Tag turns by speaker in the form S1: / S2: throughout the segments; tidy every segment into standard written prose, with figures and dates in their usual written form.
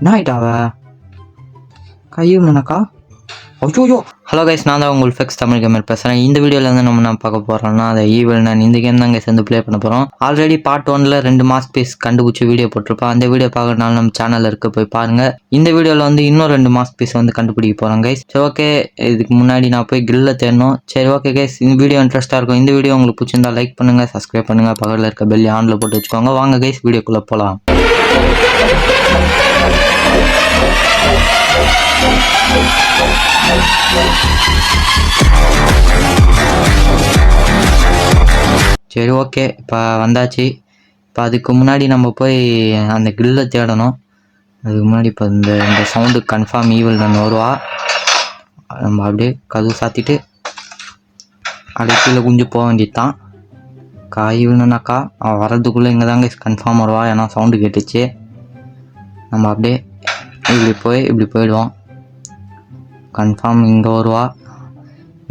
S1: என்ன ஆயிட்டா அவ கையும்னாக்கா ஐயோ. ஹலோ கைஸ், நான் தான் உங்கள் ஃபெக்ஸ் தமிழ் கேமர் பேசுகிறேன். இந்த வீடியோவில் வந்து நம்ம என்ன பார்க்க போகிறோம்னா அதை ஈவல் நான் இந்த கேம் தான் சேர்ந்து ப்ளே பண்ண போகிறோம். ஆல்ரெடி பார்ட் 1ல் 2 மாஸ்க் பீஸ் கண்டுபிடிச்சி வீடியோ போட்டிருப்போம். அந்த வீடியோ பார்க்கறதுனால நம்ம சேனலில் இருக்க போய் பாருங்கள். இந்த வீடியோவில் வந்து இன்னும் 2 மாஸ்க் பீஸ் வந்து கண்டுபிடிக்க போகிறோம் கைஸ். சரி ஓகே, இதுக்கு முன்னாடி நான் போய் கிரில்ல தேடணும். சரி ஓகே கைஸ், இந்த வீடியோ இன்ட்ரெஸ்ட்டாக இருக்கும். இந்த வீடியோ உங்களுக்கு பிடிச்சிருந்தா லைக் பண்ணுங்கள், சப்ஸ்கிரைப் பண்ணுங்கள், பக்கத்தில் இருக்க பெல் ஆனில் போட்டு வச்சுக்கோங்க. வாங்க கைஸ், வீடியோக்குள்ளே போகலாம். சரி ஓகே, இப்போ வந்தாச்சு. இப்போ அதுக்கு முன்னாடி நம்ம போய் அந்த கிரில்லை தேடணும். அதுக்கு முன்னாடி இப்போ இந்த சவுண்டு கன்ஃபார்ம் ஈவில் நான் வருவா. நம்ம அப்படியே கதவு சாத்திட்டு அப்படியே கீழே குஞ்சு போக வேண்டியது தான். ஈவில்னாக்கா அவள் வர்றதுக்குள்ளே இங்கே தாங்க கன்ஃபார்ம் வருவா. ஏன்னா சவுண்டு கேட்டுச்சு. நம்ம அப்படியே இப்படி போயிடுவோம். கன்ஃபார்ம் இங்கே வருவா.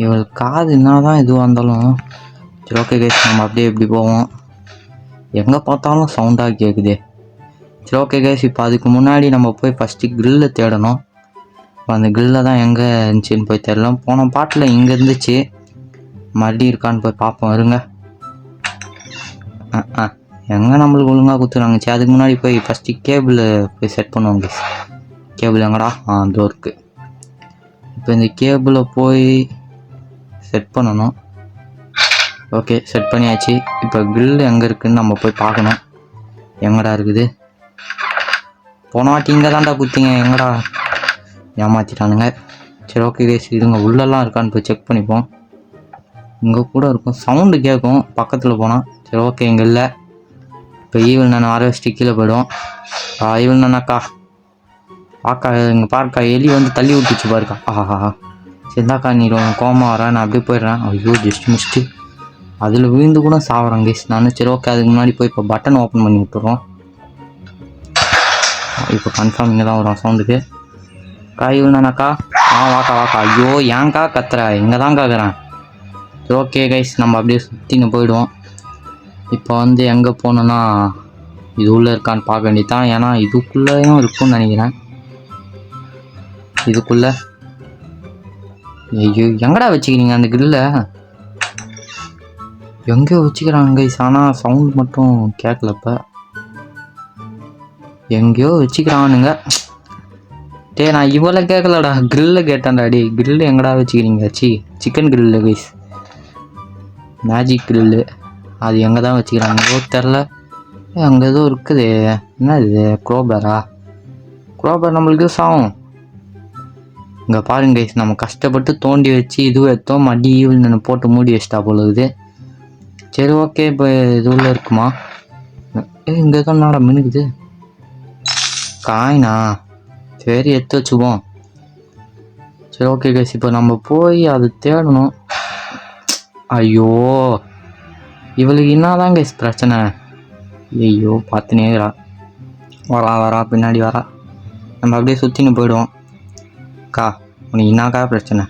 S1: இவள் காது என்ன தான் எதுவாக இருந்தாலும் சரி ஓகே கைஸ், நம்ம அப்படியே இப்படி போவோம். எங்கே பார்த்தாலும் சவுண்டாக கேட்குது. சரி ஓகே கைஸ், இப்போ அதுக்கு முன்னாடி நம்ம போய் ஃபஸ்ட்டு கிரில்லை தேடணும். இப்போ அந்த கிரில்லை தான் எங்கே இருந்துச்சின்னு போய் தேடலாம். போன பாட்டில் இங்கே இருந்துச்சு, மறுபடியும் இருக்கான்னு போய் பார்ப்போம். இருங்க. எங்கே நம்மளுக்கு ஒழுங்காக கொடுத்துருவாங்க. சரி அதுக்கு முன்னாடி போய் ஃபஸ்ட்டு கேபிள் போய் செட் பண்ணுவோம் கைஸ். கேபிள் எங்கடா? அதோ இருக்குது. இப்போ இந்த கேபிளை போய் செட் பண்ணணும். ஓகே, செட் பண்ணியாச்சு. இப்போ கிரில் எங்கே இருக்குதுன்னு நம்ம போய் பார்க்கணும். எங்கடா இருக்குது? போன வாட்டி இங்கே தான்டா குத்திங்க, எங்கடா ஏமாற்றிட்டானுங்க. சரி ஓகே கைஸ், இதுங்க உள்ளெல்லாம் இருக்கான்னு போய் செக் பண்ணிப்போம். இங்கே கூட இருக்கும், சவுண்டு கேட்கும் பக்கத்தில் போனால். சரி ஓகே, இங்கே இல்லை. இப்போ ஈவில் நான் வர வச்சுட்டு கீழே போய்டும். ஈவில் நானாக்கா பாக்கா இங்கே பார்க்கா, எலி வந்து தள்ளி விட்டுச்சு பாருக்கா. சரிதாக்கா, நீ ரொம்ப கோமா வர, நான் அப்படியே போயிடுறேன். ஐயோ ஜஸ்ட் மிஸ்ட்டு, அதில் விழுந்து கூட சாப்பிட்றேன் கைஸ் நான். சரி ஓகே, அதுக்கு முன்னாடி போய் இப்போ பட்டன் ஓப்பன் பண்ணி விட்டுறோம். இப்போ கன்ஃபார்ம் இங்கே தான் வரும் சவுண்டுக்கு. ஈவில்னாக்கா வாக்கா. ஐயோ ஏன்க்கா கத்துற, இங்கே தான் கேட்குறேன். சரி ஓகே கைஸ், நம்ம அப்படியே சுற்றிங்க போயிடுவோம். இப்போ வந்து எங்கே போகணுன்னா இது உள்ளே இருக்கான்னு பார்க்க வேண்டியது தான். ஏன்னா இதுக்குள்ளேயும் இருக்கும்னு நினைக்கிறேன். இதுக்குள்ளே ஐயோ எங்கடா வச்சுக்கிறீங்க அந்த கிரில்லை? எங்கேயோ வச்சுக்கிறாங்க கைஸ், ஆனால் சவுண்ட் மட்டும் கேட்கலப்ப. எங்கேயோ வச்சுக்கிறானுங்க. நான் இவ்வளோ கேட்கலடா, கிரில்ல கேட்டேன்டா. கிரில்லு எங்கடா வச்சுக்கிறீங்க? Chicken grill guys, magic grill. அது எங்கே தான் வச்சுக்கிறாங்க தெரில. அங்கே ஏதோ இருக்குது. என்ன இது? குரோபர் நம்மளுக்கு யூஸ் ஆகும். இங்கே பாருங்க கைஸ், நம்ம கஷ்டப்பட்டு தோண்டி வச்சு இதுவும் எடுத்தோம். மடி ஈவில் போட்டு மூடி வச்சிட்டா போல இருக்குது. சரி ஓகே, இப்போ இது உள்ள இருக்குமா? இங்கே தான் நாடா மினுக்குது காயினா. சரி எடுத்து வச்சுப்போம். சரி ஓகே கைஸ், இப்போ நம்ம போய் அது தேடணும். ஐயோ இவளுக்கு என்னதான் கைஸ் பிரச்சனை? ஐயோ பார்த்துனே வரா பின்னாடி வரா. நம்ம அப்படியே சுற்றின்னு போயிடுவோம். உனக்கு என்னக்கா பிரச்சனை?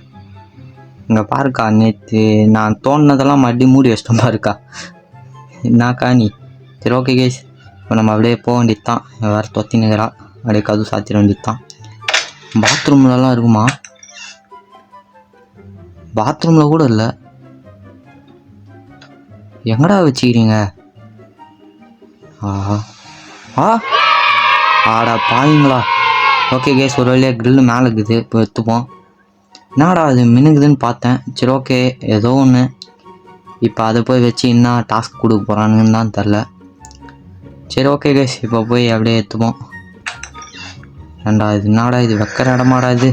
S1: இங்கே பாருக்கா, நேற்று நான் தோணுனதெல்லாம் மறுபடியும் மூடி வச்சிட்டோம் பாருக்கா. என்னக்கா நீ? சரி ஓகே கைஸ், இப்போ நம்ம அப்படியே போக வேண்டியது தான். வேறு தொத்தினுக்கிறா, அப்படியே கதவு சாத்திர வேண்டியது தான். பாத்ரூம்லலாம் இருக்குமா? பாத்ரூமில் கூட இல்லை. எங்கடா வச்சுக்கிறீங்க? ஆடா பாவீங்களா. ஓகே கேஸ், ஒரு வழியாக கிரில்லு மேலே இருக்குது. இப்போ எடுத்துப்போம். என்னடா அது மினுக்குதுன்னு பார்த்தேன். சரி ஓகே, ஏதோ ஒன்று. இப்போ அதை போய் வச்சு என்ன டாஸ்க் கொடுக்க போகிறானுங்கன்னு தான் தெரில. சரி ஓகே கேஸ், இப்போ போய் அப்படியே எடுத்துப்போம். ஏண்டா இது என்னடா இது வைக்கிற இடமாடா இது?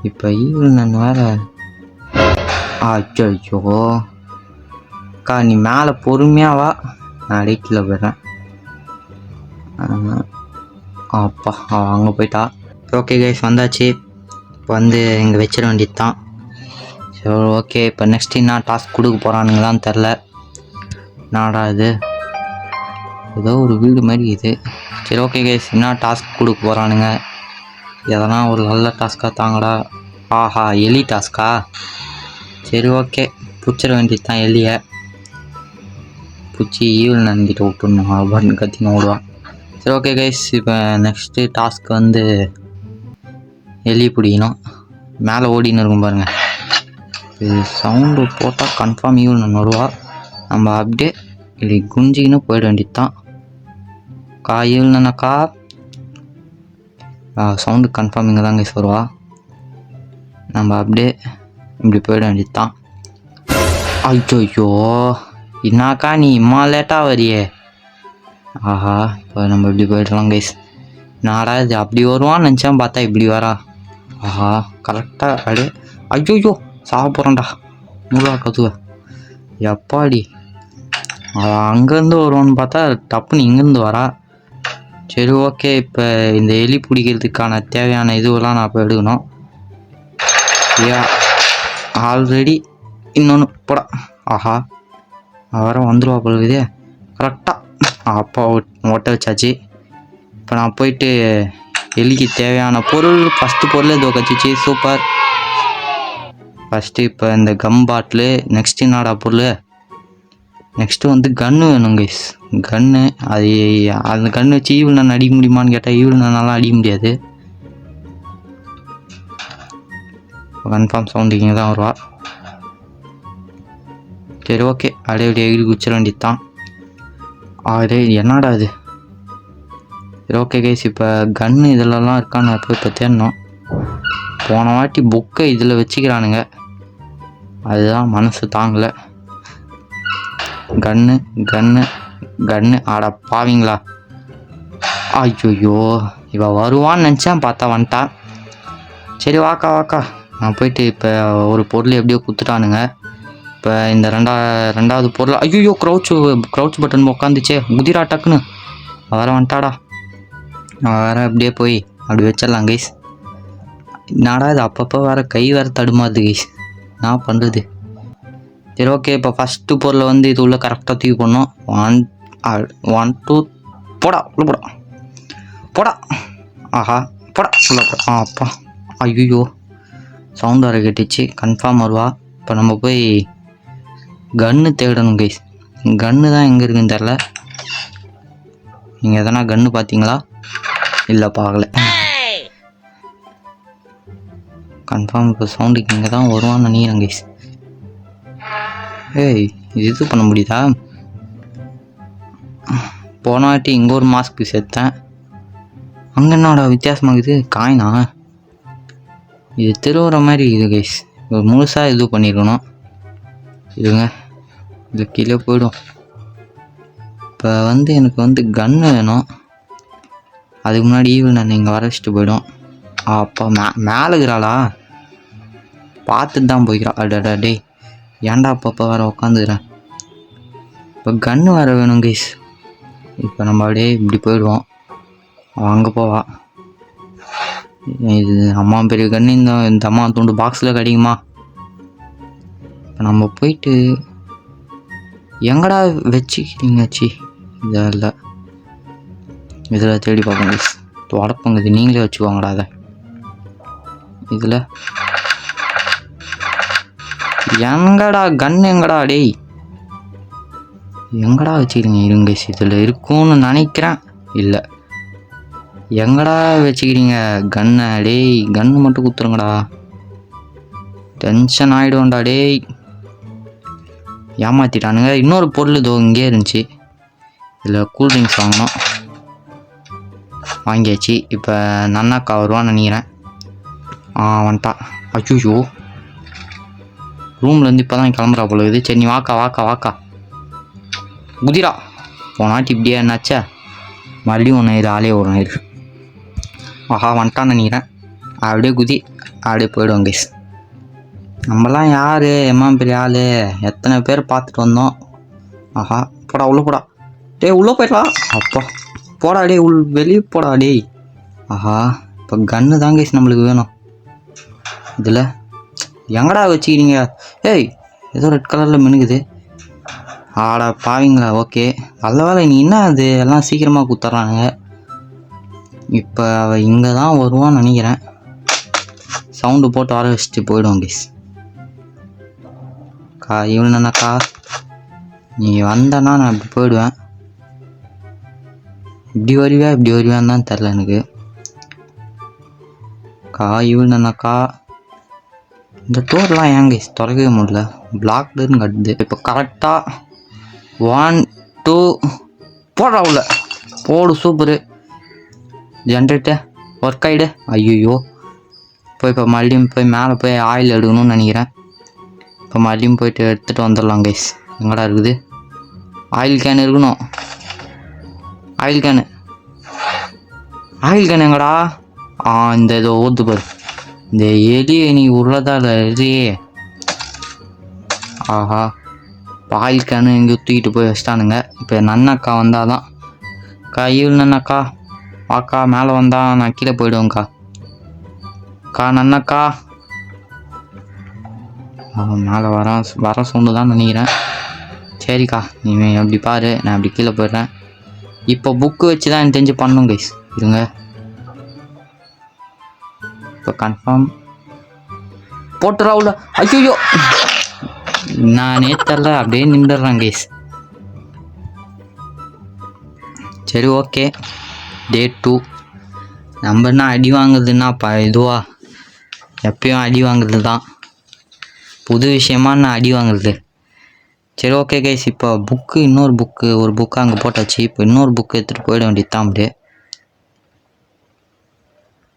S1: இப்போ ஈவில் நான் வேறு. ஐயோ அக்கா, நீ மேலே பொறுமையாக வா, நான் அடிக்கல போயிடுறேன். அப்பா அங்கே போயிட்டா. ஓகே கைஸ், வந்தாச்சு. இப்போ வந்து இங்கே வச்சிட வேண்டியது தான். சரி ஓகே, இப்போ நெக்ஸ்ட் என்ன டாஸ்க் கொடுக்க போகிறானுங்களான்னு தெரில. நாடா இது ஏதோ ஒரு வீடு மாதிரி இது. சரி ஓகே கைஸ், என்ன டாஸ்க் கொடுக்க போகிறானுங்க? எதனா ஒரு நல்ல டாஸ்க்காக தாங்கடா. எலி டாஸ்க்கா? சரி ஓகே, பிடிச்சிட வேண்டியது தான் எலியை. பிடிச்சி ஈவில் நன்கிட்ட விட்டுடணும். அப்படின்னு கத்தின்னு ஓடுவான். சரி ஓகே கைஸ், இப்போ நெக்ஸ்ட்டு டாஸ்க் வந்து எலி பிடிக்கணும். மேலே ஓடின்னு இருக்கும் பாருங்கள். இது சவுண்டு போட்டால் கன்ஃபார்ம் ஈவன் வருவா. நம்ம அப்படியே இப்படி குஞ்சின்னு போயிட வேண்டியது தான். ஈவனாக்கா சவுண்டு கன்ஃபார்ம் இங்கே தான் கைஸ் வருவா. நம்ம அப்படியே இப்படி போயிட வேண்டியது தான். ஐயோ என்னாக்கா நீ இம்மா லேட்டாக வரியே. ஆஹா, இப்போ நம்ம இப்படி போயிடலாம் கைஸ். நாடா இது அப்படி வருவான்னு நினச்சேன், பார்த்தா இப்படி வரா. ஆஹா, கரெக்டாக அப்படியே. ஐயோ சாக போகிறேன்டா. நூலா கதுவ எப்பாடி அங்கேருந்து வருவான்னு பார்த்தா டப்புன்னு இங்கேருந்து வரா. சரி ஓகே, இப்போ இந்த எலி பிடிக்கிறதுக்கான தேவையான இதுவெல்லாம் நான் இப்போ எடுக்கணும். ஆல்ரெடி இன்னொன்று போட. ஆஹா, வர வந்துடுவா பொழுது. கரெக்டாக அப்பா ஓட்ட வச்சாச்சு. இப்போ நான் போயிட்டு எலிக்கு தேவையான பொருள் ஃபஸ்ட்டு பொருள் இதோ கச்சிச்சு. சூப்பர். ஃபஸ்ட்டு இப்போ இந்த கம் பாட்டிலு. நெக்ஸ்ட்டு என்னடா பொருள், நெக்ஸ்ட்டு வந்து கன்று வேணும் கைஸ். கன்று அது அந்த கன்று வச்சு ஈவில் நான் அடிக்க முடியுமான்னு கேட்டால் ஈவில் நான்லாம் அடிக்க முடியாது. கன்ஃபார்ம் சவுண்டு இங்கே தான் வருவா. சரி ஓகே, அப்படியே அப்படியே எகிரி குச்சிட வேண்டியது தான். அதே என்னடா இது. சரி ஓகே கைஸ், இப்போ கன்று இதிலலாம் இருக்கான்னு போய் இப்போ தேடணும். போன வாட்டி புக்கை இதில் வச்சுக்கிறானுங்க, அதுதான் மனசு தாங்கலை. கன்று கன்று கன்று ஆட பாவீங்களா. ஐயோ இவ வருவான்னு நினச்சேன், பார்த்தா வந்துட்டா. சரி வாக்கா வாக்கா, நான் போயிட்டு இப்போ ஒரு பொருள் எப்படியோ குத்துட்டானுங்க. இப்போ இந்த ரெண்டாவது பொருள். ஐயோ க்ரௌச் பட்டன் உட்காந்துச்சே. குதிரா டக்குன்னு வர வந்துட்டாடா. நான் வேறு அப்படியே போய் அப்படி வச்சிடலாம் கைஸ். நாடா இது அப்பப்போ வேறு கை வேறு தடுமாறுது கைஸ், நான் பண்ணுறது. சரி ஓகே, இப்போ ஃபஸ்ட்டு பொருளை வந்து இது உள்ள கரெக்டாக தூக்கி போடணும். 1 2 போடா உள்ள போடா போடா. ஆஹா போடா உள்ள போடா. அப்பா ஐயோ சவுண்ட் வர கேட்டுச்சு. கன்ஃபார்ம் வருவா. இப்போ நம்ம போய் கன்று தேடணும் கைஸ். கன்று தான் எங்கே இருக்குன்னு தெரில. நீங்கள் எதனா கன்று பார்த்தீங்களா? இல்லை பார்க்கல. கன்ஃபார்ம் இப்போ சவுண்டுக்கு இங்கே தான் வருவான்னு நினைக்கிறேன் கைஸ். ஏய் இது பண்ண முடியுதா? போன வாட்டி இங்கே ஒரு மாஸ்க்கு சேர்த்தேன். அங்கே என்னோட வித்தியாசமாகுது. காயினா இது திருவுற மாதிரி இது கைஸ். ஒரு முழுசாக இது பண்ணியிருக்கணும். இதுங்க இது கீழே போயிடும். இப்போ வந்து எனக்கு வந்து கன்று வேணும். அதுக்கு முன்னாடி ஈவில் நான் இங்கே வர வச்சுட்டு போயிடும். அப்பா மேலே இருக்கிறாளா பார்த்துட்டு தான் போய்க்கிறா. அடடா டேய் ஏன்டா அப்பப்போ வேறு உட்காந்துக்கிறேன். இப்போ கன்று வேறு வேணும் கைஸ். இப்போ நம்ம அப்படியே இப்படி போயிடுவோம். அங்கே போவா. இது அம்மா பெரிய கன்று. இந்த அம்மா துண்டு பாக்ஸில் கிடைக்குமா? இப்போ நம்ம போயிட்டு எங்கடா வச்சுக்கிறீங்க? இதில் இதில் தேடி பார்ப்போம் கைஸ். உடப்பங்க இது நீங்களே வச்சுக்கோங்கடா. அதை இதில் எங்கடா கன்று எங்கடா டேய் எங்கடா வச்சுக்கிறீங்க? இருங்க கைஸ், இதில் இருக்கும்னு நினைக்கிறேன். இல்லை எங்கடா வச்சுக்கிறீங்க கன்னை? டேய் கன்று மட்டும் குத்துருங்கடா. டென்ஷன் ஆகிடுவோண்டா டேய். ஏமாற்றிட்டானுங்க. இன்னொரு பொருள் இதோ இங்கே இருந்துச்சு. இதில் கூல்ட்ரிங்க்ஸ் வாங்கணும். வாங்கியாச்சு. இப்போ நன்னாக்கா வருவான்னு நினைக்கிறேன். வந்துட்டா. அச்சோ ரூம்லேருந்து இப்போ தான் கிளம்புறா போல இருக்குது. சரி நீ வாக்கா வாக்கா வாக்கா குதிரா. போனாட்டி இப்படியே என்னாச்சா மறுபடியும் ஒன்று இது ஆளே ஒரு இருக்கு. ஆஹா வந்துட்டான்னு நினைக்கிறேன். அப்படியே குதி அப்படியே போய்டுவோம் கைஸ். நம்மலாம் யார் எம்மா பெரிய ஆள், எத்தனை பேர் பார்த்துட்டு வந்தோம். ஆஹா போடா உள்ளே போடா. டேய் உள்ளே போயிடலாம். அப்பா போடா டே வெளியே போடா டேய். ஆஹா இப்போ கன்று தான் கைஸ் நம்மளுக்கு வேணும். இதில் எங்கடா வச்சுக்கிறீங்க? ஏய் ஏதோ ரெட் கலரில் மினுக்குது. ஆடா பாவீங்களா. ஓகே நல்ல வேலை. நீ என்ன அது எல்லாம் சீக்கிரமாக குத்துறானுங்க. இப்போ அவள் இங்கே தான் வருவான்னு நினைக்கிறேன். சவுண்டு போட்டு வர வச்சுட்டு போயிடுவோம் கைஸ். இவனுனாக்கா நீ வந்தனா நான் இப்படி போயிடுவேன். இப்படி வருவியான்னு தான் தெரில எனக்கு. இவனாக்கா இந்த டோர்லாம் ஏங்க திறக்கவே முடியல, பிளாக்டுன்னு கட்டுது. இப்போ கரெக்டாக 1 2 போடுறா உள்ள போடு. சூப்பரு. ஜென்ரேட்டர் ஒர்க் ஆகிடு. ஐயோ இப்போ மறுபடியும் போய் மேலே போய் ஆயில் எடுக்கணும்னு நினைக்கிறேன். இப்போ மறுபடியும் போயிட்டு எடுத்துகிட்டு வந்துடலாம் கைஸ். எங்கடா இருக்குது ஆயில் கேன்? இருக்கணும் ஆயில் கேன் எங்கடா? இந்த ஏதோ ஓத்து பாரு, இந்த எலியை நீ உள்ளதால எலியே. ஆஹா, ஆயில் கேனு எங்கேயோ தூக்கிட்டு போய் வச்சிட்டானுங்க. இப்போ நன்னக்கா வந்தால் தான். நன்னக்கா வாக்கா, மேலே வந்தா நான் கீழே போயிடுவேங்க்கா. நன்னக்கா மேலே வர சவுண்டு தான் நினைக்கிறேன். சரிக்கா, நீ அப்படி பாரு, நான் அப்படி கீழே போயிடுறேன். இப்போ புக்கு வச்சு தான் எனக்கு தெரிஞ்சு பண்ணும் கைஸ். இருங்க, இப்போ கன்ஃபார்ம் போட்டுறா உள்ள. ஐயோ நானே தெரில, அப்படியே நின்றுடுறேன் கைஸ். சரி ஓகே, டே 2. நம்ம என்ன அடி வாங்குறதுன்னா இதுவா, எப்பயும் அடி வாங்குறது தான். புது விஷயமா நான் அடி வாங்குறது. சரி ஓகே கைஸ், இப்போ புக்கு இன்னொரு புக்கு அங்கே போட்டாச்சு. இப்போ இன்னொரு புக்கு எடுத்துகிட்டு போயிட வேண்டியது தான் அப்படியே.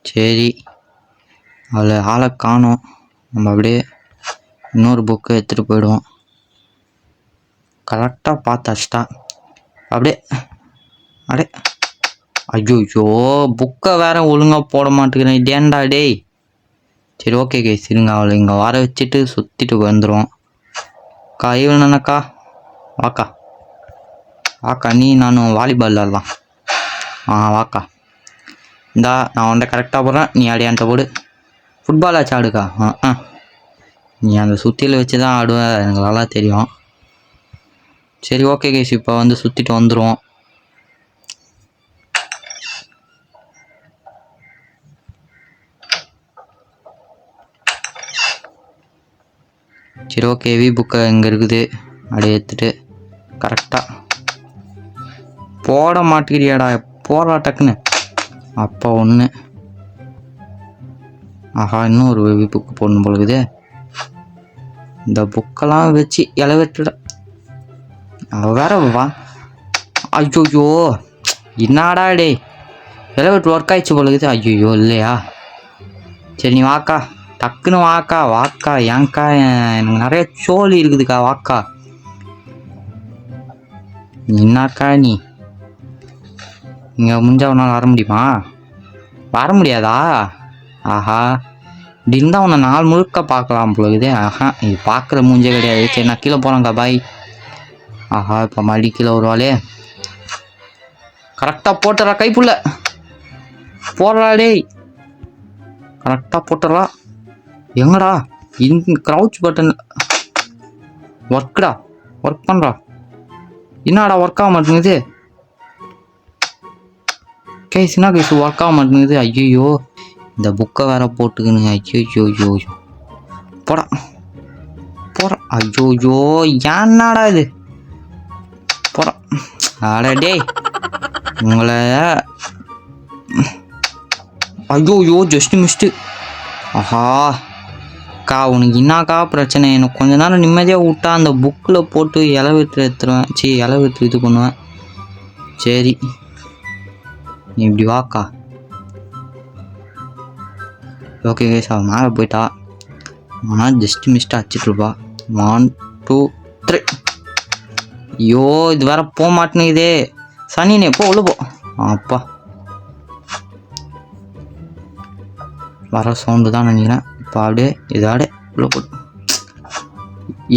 S1: சரி, அதில் ஆளை காணோம். நம்ம அப்படியே இன்னொரு புக்கு எடுத்துகிட்டு போயிடுவோம். கரெக்டாக பார்த்தாச்சுட்டா அப்படியே. ஐயோ, புக்கை வேற ஒழுங்காக போட மாட்டேங்கிறேன், டேண்டா டேய். சரி ஓகே கைஸ், இருங்க, அவளை இங்கே வர வச்சுட்டு சுற்றிட்டு வந்துடுவோம். இவனக்கா வாக்கா, நீ நானும் வாலிபால் விளாட்லாம். வாக்கா, இந்தா நான் உன்ட்ட கரெக்டாக போடுறேன், நீ அடியான்ட்ட போடு. ஃபுட்பால் ஆச்சு ஆடுக்கா. நீ அந்த சுற்றியில் வச்சு தான் ஆடுவேன், எனக்கு நல்லா தெரியும். சரி ஓகே கைஸ், இப்போ வந்து சுற்றிட்டு வந்துடுவோம். சரி ஓகே, ஹெவி புக்கை இங்கே இருக்குது, அப்படியே எடுத்துட்டு கரெக்டாக போட மாட்டேங்கிறியாடா, போடுறா டக்குன்னு. அப்போ ஒன்று. ஆஹா, இன்னும் ஒரு ஹெவி புக்கு போடணும் போலுக்குது. இந்த புக்கெல்லாம் வச்சு இலவெட்டுட வேற வா. ஐயோ என்னடா டே, இலவெட்டு ஒர்க் ஆயிடுச்சு போலுக்குது. ஐயோ இல்லையா? சரி நீ வாக்கா, டக்குன்னு வாக்கா. ஏங்க்கா, எனக்கு நிறைய சோழி இருக்குதுக்கா, வாக்கா. என்னாக்கா நீ இங்கே முடிஞ்சவனால் வர முடியுமா? வர முடியாதா? ஆஹா, இப்படி இருந்தால் உன்னை நாள் முழுக்க பார்க்கலாம் போலுக்குதே. இது பார்க்குற மூஞ்சே கிடையாது. சரி நான் கீழே போகிறேங்க்கா, பாய். ஆஹா, இப்போ மறுபடியும் கீழே வருவாளே. கரெக்டாக போட்டுறா, கைப்புள்ள போடுறா டேய், கரெக்டாக போட்டுறா. எங்கடா இந்த க்ரௌச் பட்டன் ஒர்க் பண்ணுறா. என்னடா ஒர்க் ஆக மாட்டேங்குது கைஸ், என்ன கைஸ் ஒர்க் ஆக மாட்டேங்குது. ஐயோ, இந்த புக்கை வேற போட்டுக்கணுங்க. ஐயோ போடா. ஐயோ ஏன்னாடா இது, போடா. அடடே உங்களை. ஐயோ ஜஸ்ட் மிஸ்டு. ஆஹா உனக்கு என்னக்கா பிரச்சனை? எனக்கு கொஞ்ச நேரம் நிம்மதியாக விட்டா அந்த புக்கில் போட்டு இலவெட்டு எடுத்துருவேன். இலவெட்டு இது பண்ணுவேன். சரி நீ இப்படி வாக்கா. ஓகே கைஸ், அவன் மேலே போயிட்டா. ஆனால் ஜஸ்ட் மிஸ்டாக அடிச்சிட்ருப்பா. 1 2 3. ஐயோ இது வேற போக மாட்டேங்குதே. சனினே போ, உள்ள போ. அப்பா வர சவுண்டு தான் நினைக்கிறேன். இப்போ அப்படியே இதாடே உள்ள போட்டு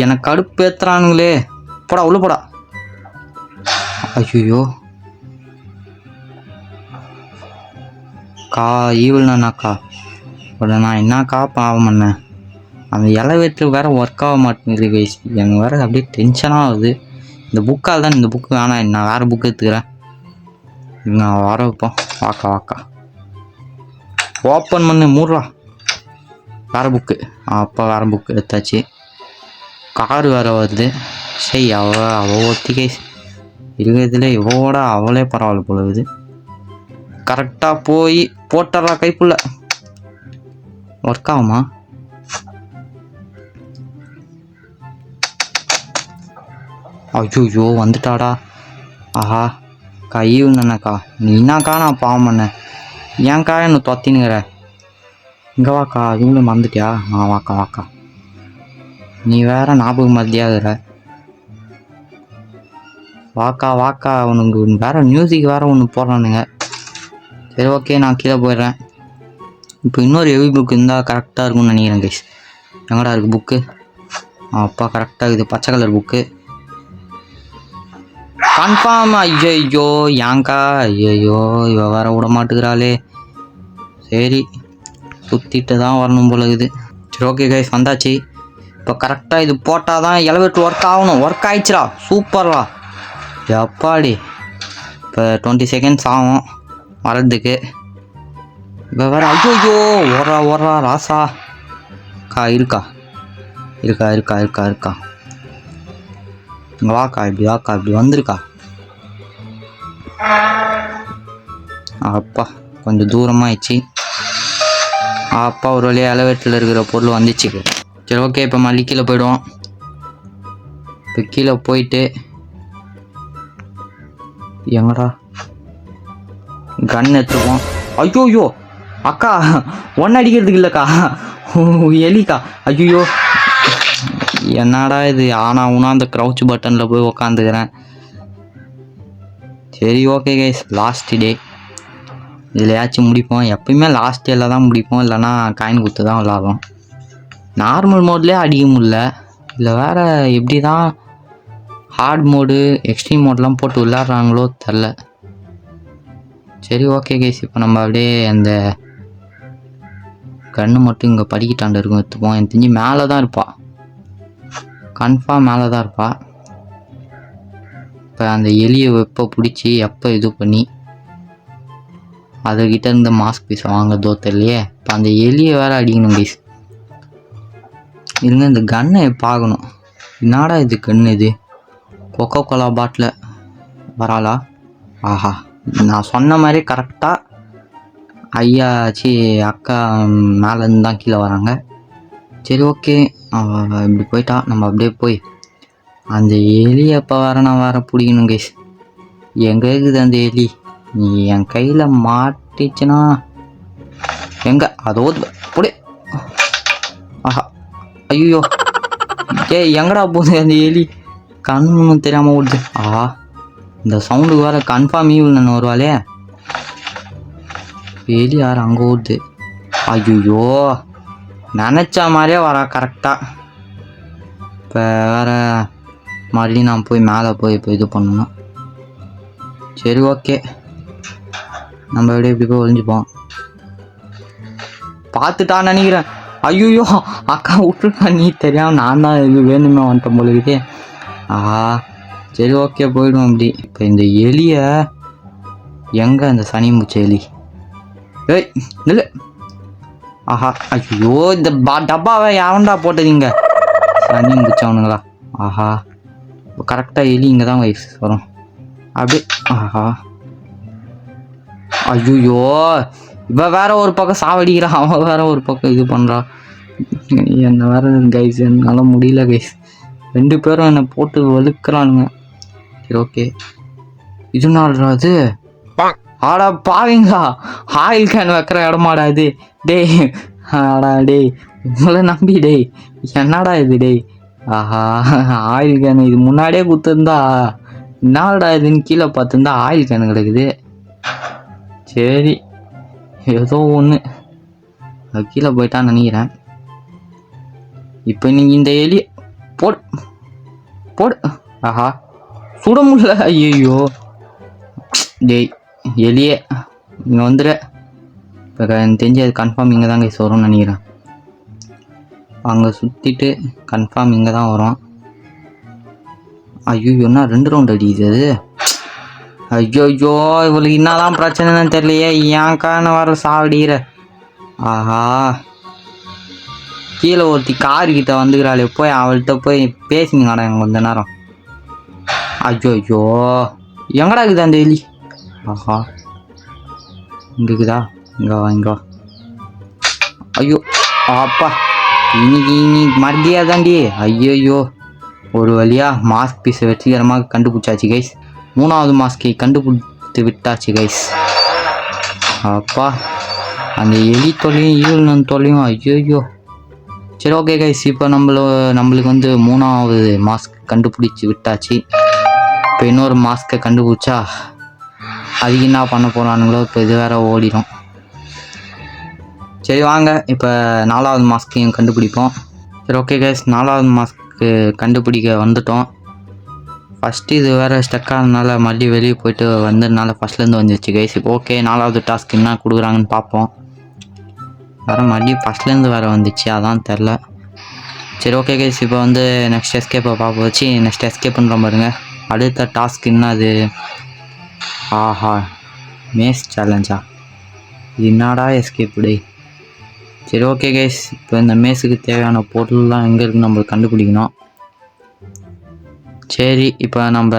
S1: எனக்கு கடுப்பு ஏற்றுறானுங்களே. போடா உள்ள போடா. ஐயோ ஈவல்னாக்கா நான் என்னக்கா பாவம் பண்ணேன். அந்த எலவேட்டர் வேற ஒர்க் ஆக மாட்டேங்குது கைஸ். எனக்கு வேற அப்படியே டென்ஷனாக ஆகுது. இந்த புக்கால் தான். இந்த புக்கு வேணாம், நான் வேறு புக்கு எடுத்துக்கிறேன். நான் வர வைப்போம். வாக்கா ஓப்பன் பண்ணு, மூடுறா. வேறு புக்கு. அப்போ வேறு புக்கு எடுத்தாச்சு. காரு வேறு வருது. சரி அவள் ஒத்தி கைஸ் இருக்கிறதுல இவோட அவளே பரவாயில்ல போல இருக்குது. கரெக்டாக போய் போட்டுறா கைப்புள்ள. ஒர்க் ஆகுமா? ஐயோ வந்துட்டாடா. ஆஹா கையுன்னக்கா நீ என்னக்கா நான் பாவம் பண்ண. ஏன்க்கா என்ன தொத்தினுங்கிற? இங்கே வாக்கா. அதுக்குள்ளே மறந்துட்டியா? வாக்கா வாக்கா. நீ வேற ஞாபகம் மறதியாகிற. வாக்கா வாக்கா. உனக்கு வேற மியூசிக் வேற ஒன்று போடுறானுங்க. சரி ஓகே நான் கீழே போயிடுறேன். இப்போ இன்னொரு ஹெவி புக் இருந்தால் கரெக்டாக இருக்கும்னு நினைக்கிறேன் கைஸ். எங்கடா இருக்குது புக்கு? அப்பா கரெக்டாக இருக்குது. பச்சை கலர் புக்கு கன்ஃபார்ம். ஐயோ ஏங்க்கா? ஐயோ இவ வேற விட மாட்டுக்கிறாளே. சரி சுற்றிட்டு தான் வரணும் போல இருக்குது. சரி ஓகே கைஸ் வந்தாச்சு. இப்போ கரெக்டாக இது போட்டால் தான் எலவேட்டர் ஒர்க் ஆகணும். ஒர்க் ஆயிடுச்சுடா. சூப்பர்ரா. எப்பாடி. இப்போ 20 செகண்ட்ஸ் ஆகும் வரதுக்கு. இப்போ வேறு ஐயோ ஓடுறா ராசா. இருக்கா இங்கே வாக்கா. இப்படி வந்துருக்கா. அப்பா கொஞ்சம் தூரமாகிடுச்சு. அப்பா ஒரு வழியாக எலவேட்டரில் இருக்கிற பொருள் வந்துச்சு. சரி ஓகே இப்போ மல்லி கீழே போய்டுவோம். இப்போ கீழே போயிட்டு எங்கடா கன் எடுத்துருவோம். ஐயோ அக்கா ஒன்று அடிக்கிறதுக்கு இல்லைக்கா. எலிக்கா. ஐயோ என்னடா இது? ஆனால் அந்த க்ரௌச் பட்டனில் போய் உக்காந்துக்கிறேன். சரி ஓகே கைஸ் லாஸ்ட் டே. இதுலையாச்சும் முடிப்போம். எப்பயுமே லாஸ்ட் டேல தான் முடிப்போம். இல்லைனா காயின் கொடுத்து தான் விளாடுறோம். நார்மல் மோட்லேயே அடிக்க முடியல. இல்லை வேறு எப்படி தான் ஹார்ட் மோடு எக்ஸ்ட்ரீம் மோட்லாம் போட்டு விளாட்றாங்களோ தெரில. சரி ஓகே கைஸ் இப்போ நம்ம அப்படியே அந்த கன்று மட்டும் இங்கே படிக்கிட்டாண்டு இருக்கும் எடுத்துப்போம். எனக்கு தெரிஞ்சு மேலே தான் இருப்பா. கன்ஃபார்ம் மேலே தான் இருப்பா. இப்போ அந்த எலியை எப்போ பிடிச்சி எப்போ இது பண்ணி அதுக்கிட்ட இருந்து மாஸ்க் பீஸை வாங்கதோ தெரியலையே. இப்போ அந்த எலியை வேறு அடிக்கணும் கைஸ். இருங்க இந்த கன்னை பார்க்கணும். என்னடா இது கன்று? இது கொக்கோ கோலா பாட்டில் வராளா? ஆஹா நான் சொன்ன மாதிரி கரெக்டாக அக்கா மேலேருந்து தான் கீழே வராங்க. சரி ஓகே இப்படி போயிட்டா நம்ம அப்படியே போய் அந்த எலி எப்போ நான் வேற பிடிக்கணும் கைஸ். எங்கே இருக்குது அந்த எலி? நீ என் கையில் மாட்டிச்சுன்னா எங்கே அதோ புடி. ஆஹா ஐயோ எங்கடா போகுது அந்த எலி? கண்ணு தெரியாமல் ஓடுது. ஆஹா இந்த சவுண்டுக்கு வேறு கன்ஃபார்ம் ஈவில் நான் வருவாளே. எலி யார் அங்கே ஓடுது? ஐயோ நினச்ச மாதிரியே வரா கரெக்டாக. இப்போ வேறு மறுபடியும் நான் போய் மேலே போய் இப்போ இது பண்ணணும். சரி ஓகே நம்ம எப்படியே இப்படி போய் ஒழிஞ்சுப்போம். பார்த்துட்டான்னு நினைக்கிறேன். ஐயோ அக்கா விட்டுருக்கா. நீ தெரியாமல் நான் தான் இது வேணுமே வந்துட்டேன் போலுக்குதே. சரி ஓகே போயிடுவோம் அப்படி. இப்போ இந்த எலியை எங்கே அந்த சனி மூச்ச எலி? ஏய் இல்லை. ஆஹா ஐயோ இந்த டப்பாவை எவன்டா போட்டதுங்க? சனி முடிச்சவனுங்களா? ஆஹா இப்போ கரெக்டாக எலி இங்கே தான் வயசு வரும் அப்படி. ஆஹா ஐயோ இப்போ வேற ஒரு பக்கம் சாவடிக்கிறான். அவன் வேற ஒரு பக்கம் இது பண்ணுறா. என்ன வேற கைஸ் என்னால் முடியல கைஸ். 2 பேரும் என்னை போட்டு வெளுக்கிறானுங்க. சரி ஓகே இது நாள்ரா அது. ஆடா பாவீங்களா? ஆயில் கேன் வைக்கிற இடமாடா இது? டேய் ஆடா டேய் உங்களை நம்பி டேய் என்னடா இது டேய்? ஆஹா ஆயில் கேனு இது முன்னாடியே கொடுத்துருந்தா என்னடா இதுன்னு கீழே பார்த்துருந்தா ஆயில் கேனு கிடைக்குது. சரி ஏதோ ஒன்று கீழே போயிட்டான்னு நினைக்கிறேன். இப்போ நீங்கள் இந்த எலி போடு போடு. ஆஹா சுட முடியல. ஐயோ டேய் எலியே இங்கே வந்துடு. இப்போ எனக்கு தெரிஞ்சு அது கன்ஃபார்ம் இங்கே தான் கைஸ் வரும்னு நினைக்கிறேன். அங்கே சுற்றிட்டு கன்ஃபார்ம் இங்கே தான் வரும். ஐயோ என்ன 2 ரவுண்ட் அடிக்குது அது? ஐயோ இவளுக்கு என்னதான் பிரச்சனைன்னு தெரியலையே. ஏன்கான வர சாவடிக்கிற? ஆஹா கீழே ஒருத்தி கார்கிட்ட வந்துக்கிறாளே. போய் அவள்கிட்ட போய் பேசிங்கடா கொஞ்ச நேரம். ஐயோ எங்கடா இருக்குது அந்த எலி? ஆஹா இங்கே இருக்குதா? இங்கே வா இங்கே வா. ஐயோ அப்பா, இன்னைக்கு மறுபடியா தாண்டி. ஐயோ, ஒரு வழியாக மாஸ்க் பீஸை வெற்றிகரமாக கண்டுபிடிச்சாச்சு கைஸ். 3வது மாஸ்கை கண்டுபிடித்து விட்டாச்சு கைஸ். அப்பா, அந்த எலி தொல்லையும் ஈவல் தொல்லையும் ஐயோ. சரி ஓகே கைஸ், இப்போ நம்மளுக்கு வந்து 3வது மாஸ்க் கண்டுபிடிச்சி விட்டாச்சு. இப்போ இன்னொரு மாஸ்க்கை கண்டுபிடிச்சா அதுக்கு என்ன பண்ண போகிறானுங்களோ. இப்போ இது வேற ஓடிடும். சரி வாங்க, இப்போ 4வது மாஸ்க்கையும் கண்டுபிடிப்போம். சரி ஓகே கைஸ், 4வது மாஸ்க்கு கண்டுபிடிக்க வந்துட்டோம். ஃபஸ்ட்டு இது வேறு ஸ்டக் ஆனதுனால மறுபடியும் வெளியே போயிட்டு வந்ததுனால ஃபஸ்ட்லேருந்து வந்துச்சு கைஸ். இப்போ ஓகே, 4வது டாஸ்க் என்ன கொடுக்குறாங்கன்னு பார்ப்போம். வேறு மறுபடியும் ஃபஸ்ட்லேருந்து வேறு வந்துச்சு, அதான் தெரில. சரி ஓகே கைஸ், இப்போ வந்து நெக்ஸ்ட் எஸ்கேப்பை பார்ப்போம். வச்சு நெக்ஸ்ட் எஸ்கேப் பண்ணுற பாருங்க. அடுத்த டாஸ்க் என்ன அது? ஆஹா, மேஸ் சேலஞ்சா? என்னடா எஸ்கேப் டே. சரி ஓகே கைஸ், இப்போ இந்த மேஸுக்கு தேவையான பொருள்லாம் எங்கே இருக்குன்னு நம்மளுக்கு கண்டுபிடிக்கணும். சரி, இப்போ நம்ம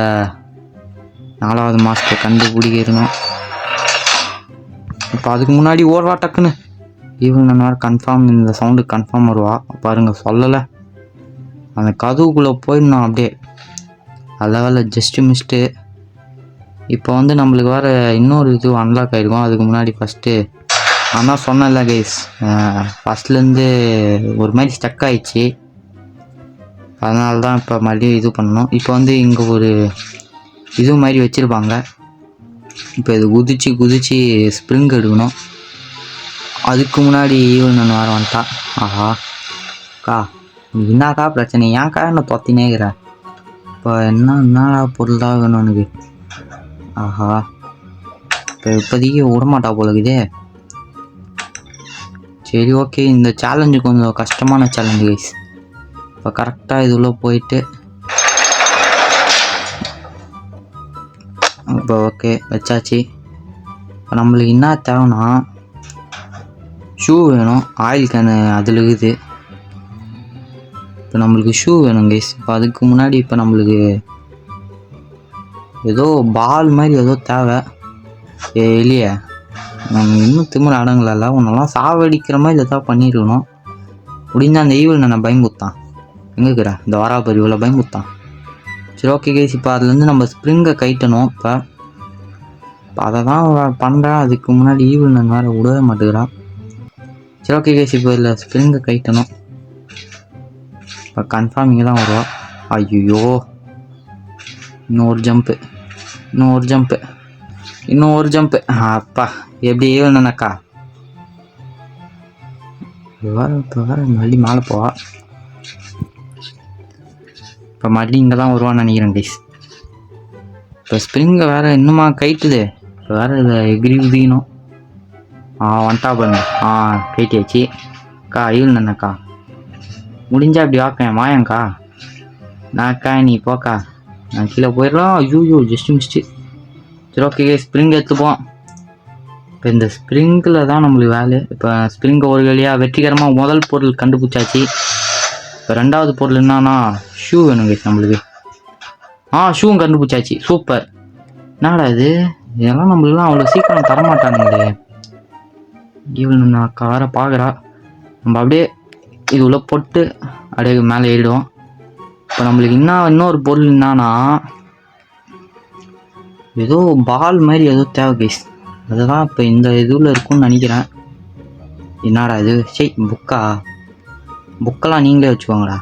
S1: 4வது மாஸ்க்கை கண்டுபிடிக்கணும். இப்போ அதுக்கு முன்னாடி ஓடுவா டக்குன்னு. ஈவன் நான் கன்ஃபார்ம் இந்த சவுண்டு கன்ஃபார்ம் வருவா பாருங்க. சொல்லலை, அந்த கதவுக்குள்ளே போயிடணும் அப்படியே. அதில் ஜஸ்ட்டு மிஸ்ட்டு. இப்போ வந்து நம்மளுக்கு வேறு இன்னொரு இது அன்லாக் ஆகிருக்கும். அதுக்கு முன்னாடி ஃபஸ்ட்டு நான் தான் சொன்னேன்ல கைஸ், ஃபஸ்ட்லேருந்து ஒரு மாதிரி ஸ்டக் ஆகிடுச்சு. அதனால தான் இப்போ மறுபடியும் இது பண்ணணும். இப்போ வந்து இங்கே ஒரு இது மாதிரி வச்சுருப்பாங்க. இப்போ இது குதிச்சு ஸ்ப்ரிங் எடுக்கணும். அதுக்கு முன்னாடி ஈவன் நான் வேறு வந்துட்டா. ஆஹா அக்கா, என்னக்கா பிரச்சனை? ஏன்க்கா என்ன தொத்தினேங்கிற? இப்போ என்ன பொருள் தான் வேணும் எனக்கு? ஆஹா, இப்போ இப்போதைக்கு விடமாட்டா போல இருக்குதே. சரி ஓகே, இந்த சேலஞ்சு கொஞ்சம் கஷ்டமான சேலஞ்சு கைஸ். இப்போ கரெக்டாக இது உள்ளே போயிட்டு இப்போ ஓகே வச்சாச்சு. இப்போ நம்மளுக்கு என்ன தேவைன்னா ஷூ வேணும். ஆயில் கேனு அதில் இருக்குது. இப்போ நம்மளுக்கு ஷூ வேணும் கைஸ். இப்போ அதுக்கு முன்னாடி இப்போ நம்மளுக்கு ஏதோ பால் மாதிரி ஏதோ தேவை. இல்லையே, நம்ம இன்னும் திமிர அடங்கல. உன்னெல்லாம் சாவடிக்கிற மாதிரி ஏதாவது பண்ணியிருக்கணும். முடிஞ்சா அந்த ஈவில் நான் பயன்படுத்தான் எங்கே இருக்கிற இந்த வாராபரி இவ்வளோ பயன்படுத்தான். சரி ஓகே கைஸ், இப்போ அதுலேருந்து நம்ம ஸ்ப்ரிங்கை கைட்டணும். இப்போ அதை தான் பண்ணுறேன். அதுக்கு முன்னாடி ஈவில் நான் வேறு விடவே மாட்டேங்கிறான். சரி ஓகே கைஸ், இப்போ இதில் ஸ்ப்ரிங்கை கைட்டணும். இப்போ கன்ஃபார்ம் இங்கே தான் வருவா. ஐயோ, இன்னொரு ஜம்ப்பு. அப்பா, எப்படி ஈவனக்கா? இப்போ வேறு மறுபடியும் மேலே போவா. இப்போ மறுபடியும் இங்கே தான் வருவான்னு நினைக்கிறேன் கைஸ். இப்போ ஸ்ப்ரிங்கை வேறு இன்னுமா கைட்டுது. இப்போ வேறு இதை எகிரி உதிக்கணும். வந்துட்டா பாருங்க. கைட்டியாச்சு அக்கா. ஈவனக்கா முடிஞ்சா அப்படி வாயங்க்கா. நான்க்கா நீ போக்கா, நான் கீழே போயிடலாம். ஐயோ ஜஸ்ட் மிஸ்ட்டு. சரி ஓகே, ஸ்ப்ரிங் எடுத்துப்போம். இப்போ இந்த ஸ்ப்ரிங்கில் தான் நம்மளுக்கு வேலை. இப்போ ஸ்ப்ரிங்கை ஒரு வழியாக வெற்றிகரமாக முதல் பொருள் கண்டுபிடிச்சாச்சு. இப்போ 2வது பொருள் என்னன்னா ஷூ வேணும் கைஸ் நம்மளுக்கு. ஷூவும் கண்டுபிடிச்சாச்சு. சூப்பர். என்னடா இது, இதெல்லாம் நம்மளுக்குலாம் அவ்வளோ சீக்கிரம் தரமாட்டானுங்களே. ஈவன் அக்கா வேற பார்க்குறா. நம்ம அப்படியே இது உள்ள போட்டு அப்படியே மேலே ஏறிடுவோம். இப்போ நம்மளுக்கு இன்னொரு பொருள் என்னன்னா ஏதோ பால் மாதிரி ஏதோ தேவை கைஸ். அதுதான் இப்போ இந்த இதுவில் இருக்கும்னு நினைக்கிறேன். என்னடா இது? சரி, புக்கெல்லாம் நீங்களே வச்சுக்கோங்கடா.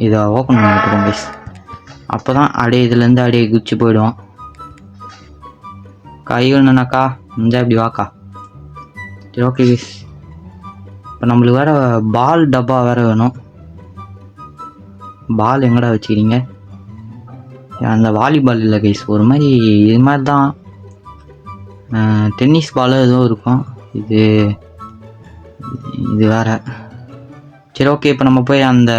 S1: இதை ஓப்பன் பண்ணி விட்டுருவோம் கைஸ். அப்போ தான் அப்படியே இதுலேருந்து அப்படியே குச்சி போயிடுவோம். கைகள்னாக்கா முடிஞ்சா இப்படி வாக்கா. சரி ஓகே கைஸ், இப்போ நம்மளுக்கு வேறு பால் டப்பா வேறு வேணும். பால் எங்கடா வச்சுக்கிறீங்க? அந்த வாலிபால் இல்லை கைஸ், ஒரு மாதிரி இது மாதிரி தான் டென்னிஸ் பால் எதுவும் இருக்கும். இது வேறு. சரி ஓகே, இப்போ நம்ம போய் அந்த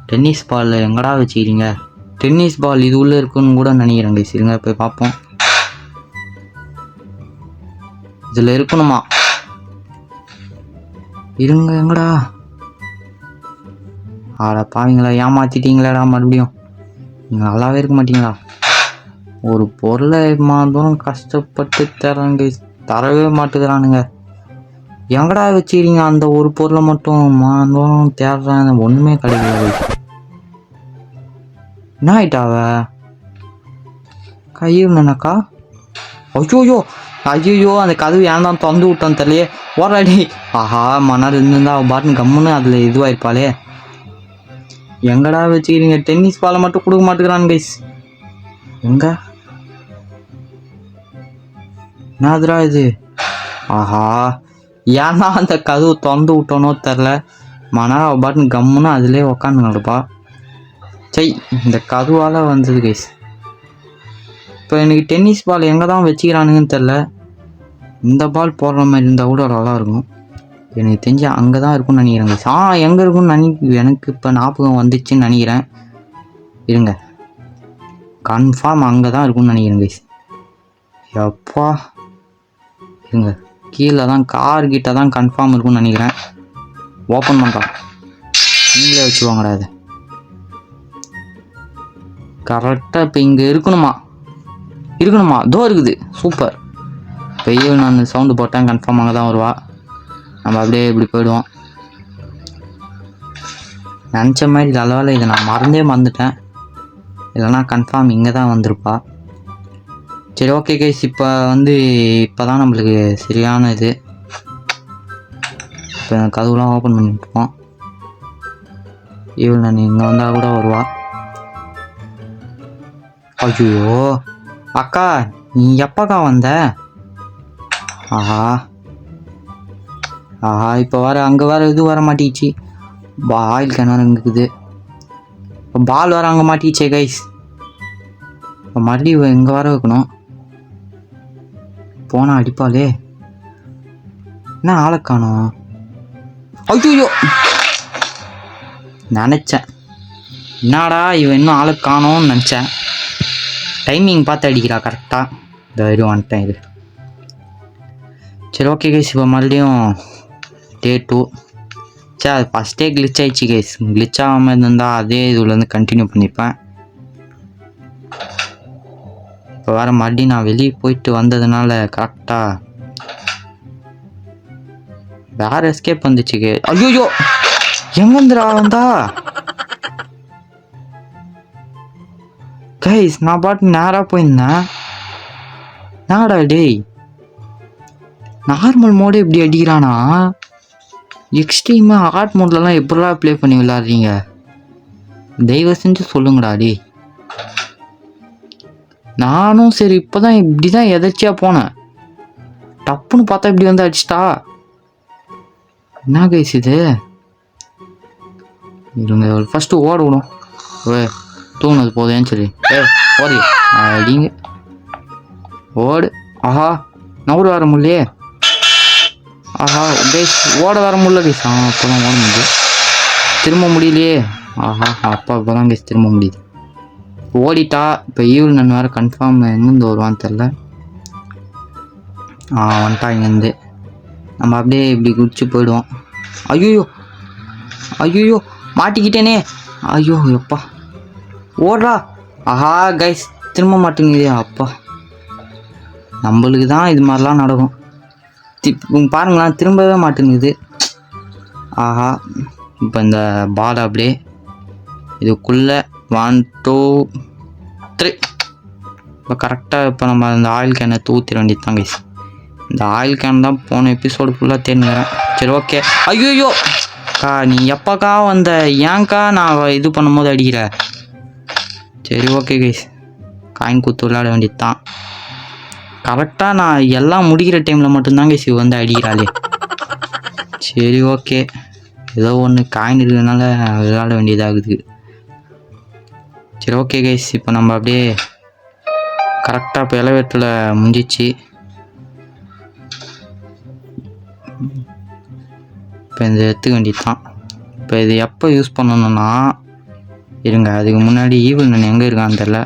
S1: டென்னிஸ் பால் எங்கடா வச்சுக்கிறீங்க? டென்னிஸ் பால் இது உள்ளே இருக்குன்னு கூட நினைக்கிறேன் கைஸ். இருங்க போய் பார்ப்போம். இதில் இருக்கணுமா? இருங்க, எங்கடா? பாவீங்களா, ஏமாற்றிட்டீங்களாடா மறுபடியும். நீங்கள் நல்லாவே இருக்க மாட்டீங்களா? ஒரு பொருளை மாதம் கஷ்டப்பட்டு தராங்க, தரவே மாட்டேங்கிறானுங்க. எங்கடா வச்சுக்கிறீங்க அந்த ஒரு பொருளை மட்டும் மாதம் தேடுறாங்க, ஒன்றுமே கிடையாது. என்ன ஆயிட்டாவ கையுனாக்கா? ஐயோ ஐயோ, அந்த கதவு ஏன் தான் திறந்து விட்டான்னு தெரியலையே. ஓராடி ஆஹா, மணல் இருந்திருந்தா அவள் பாட்டுன்னு கம்முன்னு அதில் இதுவாயிருப்பாளே. எங்கடா வச்சுக்கிறீங்க? டென்னிஸ் பாலை மட்டும் கொடுக்க மாட்டேங்கிறான் கைஸ். எங்க என்னதுரா இது? ஆஹா, ஏன்னா அந்த கதவு திறந்து விட்டோனோ தெரில. மணல் அவள் பாட்டுன்னு கம்முன்னு அதிலே உக்காந்து நடப்பா. சை, இந்த கதுவால் வந்தது கைஸ். இப்போ எனக்கு டென்னிஸ் பால் எங்கே தான் வச்சுக்கிறானுங்கன்னு தெரில. இந்த பால் போடுற மாதிரி இருந்தால் கூட நல்லா இருக்கும். எனக்கு தெரிஞ்சு அங்கே தான் இருக்கும்னு நினைக்கிறேன் கைஸ். எங்கே இருக்குன்னு எனக்கு இப்போ ஞாபகம் வந்துச்சுன்னு நினைக்கிறேன். இருங்க, கன்ஃபார்ம் அங்கே தான் இருக்கும்னு நினைக்கிறேன் கைஸ். எப்பா இருங்க, கீழே தான் கார்கிட்ட தான் கன்ஃபார்ம் இருக்கும்னு நினைக்கிறேன். ஓப்பன் பண்ணுறா, நீங்களே வச்சுவாங்கடா இது. கரெக்டாக இப்போ இங்கே இருக்கணுமா? இதோ இருக்குது. சூப்பர். இப்போ நான் சவுண்டு போட்டேன், கன்ஃபார்ம் அங்கே தான் வருவா. நம்ம அப்படியே இப்படி போயிடுவோம். நினச்ச மாதிரி நல்லவேளை இதை நான் மறந்துட்டேன். இல்லைனா கன்ஃபார்ம் இங்கே தான் வந்திருப்பா. சரி ஓகே கைஸ், இப்போ தான் நம்மளுக்கு சரியான இது. இப்போ கதவுலாம் ஓப்பன் பண்ணிட்டுருப்போம். நான் இங்கே வந்தால் கூட வருவா. ஐயோ அக்கா, நீ எப்பக்கா வந்த? ஆஹா, இப்போ அங்கே இது வர மாட்டிச்சு. பாயில் கிணறு இருக்குது. இப்போ பால் அங்கே மாட்டிச்சே கைஸ். இப்போ மறுபடியும் இங்கே வைக்கணும். போனால் அடிப்பாளே. என்ன ஆளை காணோம்? ஐயோ, நினச்சேன் என்னடா இவன் இன்னும் ஆளை காணோன்னு நினச்சேன். டைமிங் பார்த்து அடிக்கிறா கரெக்டாக. இந்த இது வந்துட்டேன் இது. சரி ஓகே கைஸ், இப்போ மறுபடியும் டே 2. சரி, அது ஃபஸ்ட்டே கிளிச் ஆகிடுச்சு கைஸ். கிளிச் ஆகாமல் இருந்தால் அதே இதுலேருந்து கண்டினியூ பண்ணியிருப்பேன். இப்போ மறுபடியும் நான் வெளியே போயிட்டு வந்ததுனால கரெக்டாக வேறு எஸ்கேப் வந்துச்சு கே. ஐயோ, எங்கேருந்துடா வந்தா கைஸ்? நான் பாட்டு நேராக போயிருந்தேன். நாடா டேய், நார்மல் மோடு எப்படி அடிக்கிறானா? எக்ஸ்ட்ரீமாக ஹார்ட் மோட்லலாம் எப்படிலாம் ப்ளே பண்ணி விளாட்றீங்க? தயவு செஞ்சு சொல்லுங்கடா டே. நானும் சரி இப்போ தான் இப்படி தான் எதாச்சியாக போனேன். டப்புன்னு பார்த்தா இப்படி வந்து அடிச்சிட்டா. என்ன கைஸ் இது? இருங்க, ஃபஸ்ட்டு ஓட விடும். தூங்கினது போதேன்னு சரி. ஓடி அடிங்க, ஓடு. ஆஹா, நவுறு வர முடியலையே. ஆஹா கைஸ், ஓட வர முடியல கைஸ். அப்போ தான் ஓட முடியுது, திரும்ப முடியலையே. ஆஹா, அப்பா இப்போ தான் கைஸ் திரும்ப முடியுது. ஓடிட்டா. இப்போ நான் வேறு கன்ஃபார்ம் எங்கேருந்து வருவான்னு தெரில. வந்துட்டா இங்கேருந்து. நம்ம அப்படியே இப்படி குடிச்சு போயிடுவோம். ஐயோ மாட்டிக்கிட்டேனே. ஐயோ எப்பா, ஓடுறா. ஆஹா கைஸ், திரும்ப மாட்டேங்குதே. அப்பா, நம்மளுக்கு தான் இது மாதிரிலாம் நடக்கும். பாருங்களேன், திரும்பவே மாட்டேங்குது. ஆஹா, இப்போ இந்த பால் அப்படியே இதுக்குள்ளே 1 2 3 இப்போ கரெக்டாக இப்போ நம்ம இந்த ஆயில் கேனை ஊற்றிட வேண்டியது தான் கைஸ். இந்த ஆயில் கேன் தான் போன எபிசோடு ஃபுல்லாக தேர்ந்துக்கிறேன். சரி ஓகே. ஐயோ அக்கா, நீ எப்போக்கா வந்த? ஏன்க்கா நான் இது பண்ணும்போது அடிக்கிற? சரி ஓகே கைஸ், காயின் குத்து விளையாட வேண்டியது தான். கரெக்டாக நான் எல்லாம் முடிக்கிற டைமில் மட்டும்தாங்க சிவ வந்து அடிக்கிறாளே. சரி ஓகே, ஏதோ ஒன்று காயின் இருக்கிறதுனால விளையாட வேண்டியதாகுது. சரி ஓகே கைஸ், இப்போ நம்ம அப்படியே கரெக்டாக இப்போ எலவேட்டரில் முடிஞ்சிச்சு. இப்போ இந்த எடுத்துக்க வேண்டியது தான். இப்போ இது எப்போ யூஸ் பண்ணணும்னா, இருங்க அதுக்கு முன்னாடி நான் எங்கே இருக்கான்னு தெரில.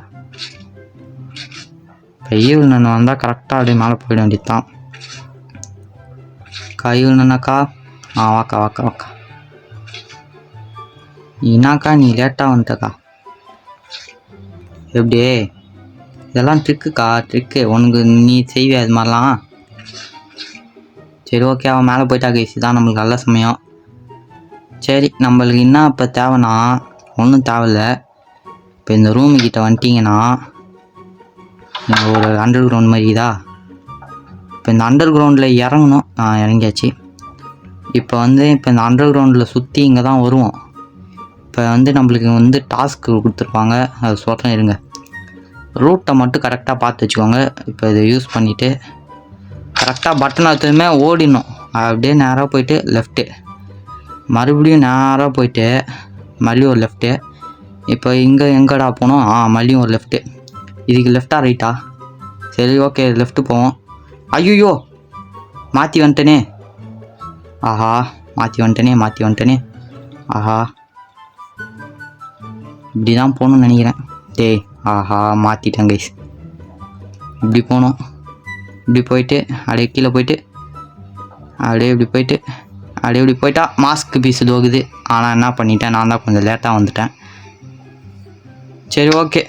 S1: இப்போ நான் வந்தால் கரெக்டாக அப்படியே மேலே போயிட வேண்டியது தான். ஈவல்னாக்கா வாக்கா என்னாக்கா நீ லேட்டாக வந்துட்டக்கா? எப்படி இதெல்லாம் ட்ரிக்குக்கா, ட்ரிக்கு. உனக்கு நீ செய்வியா இது மாதிரிலாம்? சரி ஓகே, அவன் மேலே போயிட்டா கைஸ். இதான் நம்மளுக்கு நல்ல சமயம். சரி, நம்மளுக்கு என்ன இப்போ தேவைன்னா ஒன்றும் தேவையில்ல. இப்போ இந்த ரூமுக்கிட்ட வந்துட்டிங்கன்னா இங்கே ஒரு அண்டர் கிரவுண்ட் மாதிரி இதா. இப்போ இந்த அண்டர் கிரவுண்டில் இறங்கணும். இறங்கியாச்சு. இப்போ இந்த அண்டர் கிரவுண்டில் சுற்றி இங்கே தான் வருவோம். இப்போ நம்மளுக்கு டாஸ்க்கு கொடுத்துருப்பாங்க, அது சொல்கிறேன் இருங்க. ரூட்டை மட்டும் கரெக்டாக பார்த்து வச்சுக்கோங்க. இப்போ இதை யூஸ் பண்ணிவிட்டு கரெக்டாக பட்டன் அழுத்ததுமே ஓடிடணும். அப்படியே நேராக போயிட்டு லெஃப்ட்டு, மறுபடியும் நேராக போயிட்டு மறுபடியும் ஒரு லெஃப்ட்டு. இப்போ இங்கே எங்கடா போனோம்? மறுபடியும் ஒரு லெஃப்ட்டு. இதுக்கு லெஃப்டா ரைட்டா? சரி ஓகே, லெஃப்ட்டு போவோம். ஐயோ, மாற்றி வந்துட்டனே. ஆஹா, மாற்றி வந்துட்டனே. ஆஹா, இப்படி தான் போகணும்னு நினைக்கிறேன். டேய், ஆஹா, மாற்றிட்டேன் கைஸ். இப்படி போகணும். இப்படி போயிட்டு அப்படியே கீழே போயிட்டு அப்படியே இப்படி போயிட்டா மாஸ்க் பீஸ் தோகுது. ஆனால் என்ன பண்ணிட்டேன், நான் தான் கொஞ்சம் லேட்டாக வந்துட்டேன். சரி ஓகே,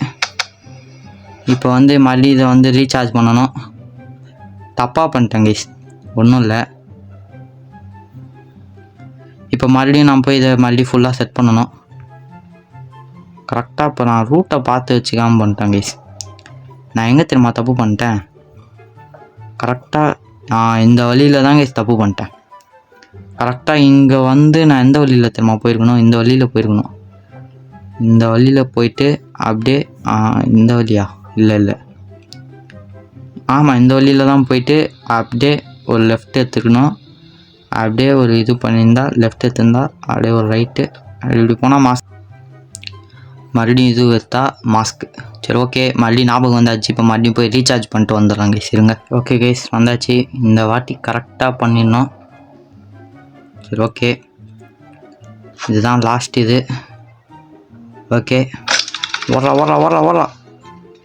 S1: இப்போ மறுபடியும் இதை ரீசார்ஜ் பண்ணணும். தப்பாக பண்ணிட்டேன் கைஸ், ஒன்றும் இல்லை. இப்போ மறுபடியும் நான் போய் இதை மறுபடியும் ஃபுல்லாக செட் பண்ணணும் கரெக்டாக. இப்போ நான் ரூட்டை பார்த்து வச்சுக்காமல் பண்ணிட்டேன் கைஸ். நான் எங்கே தெரியுமா தப்பு பண்ணிட்டேன்? கரெக்டாக இந்த வழியில் தான் கைஸ் தப்பு பண்ணிட்டேன். கரெக்டாக இங்கே நான் எந்த வழியில் தெரியுமா போயிருக்கணும்? இந்த வழியில் போயிருக்கணும். இந்த வழியில் போயிட்டு அப்படியே இந்த வழியா? இல்லை, ஆமாம், இந்த வழியில் தான் போயிட்டு அப்படியே ஒரு லெஃப்ட் எடுத்துக்கணும். அப்படியே ஒரு இது பண்ணியிருந்தா லெஃப்ட் எடுத்துருந்தா அப்படியே ஒரு ரைட்டு. இப்படி போனால் மாஸ்க், மறுபடியும் இது எடுத்தா மாஸ்க்கு. சரி ஓகே, மறுபடியும் ஞாபகம் வந்தாச்சு. இப்போ மறுபடியும் போய் ரீசார்ஜ் பண்ணிட்டு வந்துடுறாங்க கைஸ். இருங்க. ஓகே கைஸ், வந்தாச்சு. இந்த வாட்டி கரெக்டாக பண்ணிடணும். சரி ஓகே, இதுதான் லாஸ்ட் இது. ஓகே, ஓடுறா.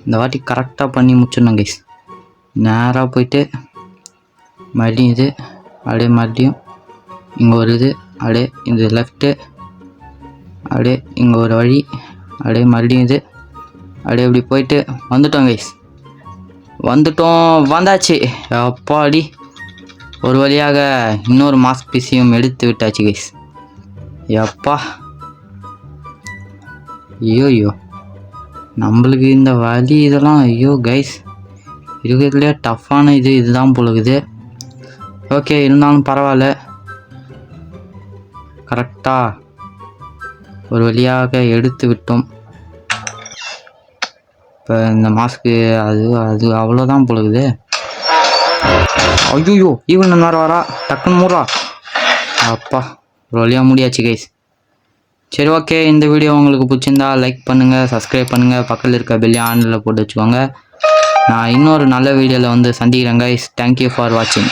S1: இந்த வாட்டி கரெக்டாக பண்ணி முடிச்சிடணும் கைஸ். நேராக போயிட்டு மறுபடியும் இது அப்படியே மறுபடியும் இங்கே ஒரு இது அப்படியே இது லெஃப்ட்டு, அப்படியே இங்கே ஒரு வழி, அப்படியே மறுபடியும் இது அப்படியே இப்படி போயிட்டு வந்துட்டோம் கைஸ். வந்தாச்சு. அப்பாடி, ஒரு வழியாக இன்னொரு மாஸ்க் பீஸையும் எடுத்து விட்டாச்சு கைஸ். எப்பா, ஐயோ, நம்மளுக்கு இந்த வழி இதெல்லாம் ஐயோ கைஸ், இருக்கிறதுலே டஃப்பான இதுதான் போலுக்குது. ஓகே, இருந்தாலும் பரவாயில்ல. கரெக்டாக ஒரு வழியாக எடுத்து விட்டோம். இப்போ இந்த மாஸ்க்கு அது அவ்வளோதான் போலுக்குது. ஐயோ, ஈவன் நேரம் வரா, டக்குன்னு மூடுறா. அப்பா, ஒரு வழியாக முடியாச்சு கைஸ். சரி ஓகே, இந்த வீடியோ உங்களுக்கு பிடிச்சிருந்தா லைக் பண்ணுங்கள், சப்ஸ்கிரைப் பண்ணுங்கள், பக்கத்தில் இருக்க பெல் ஆனில் போட்டு வச்சுக்கோங்க. நான் இன்னொரு நல்ல வீடியோவில் சந்திக்கிறேன் கைஸ். தேங்க்யூ ஃபார் வாட்சிங்.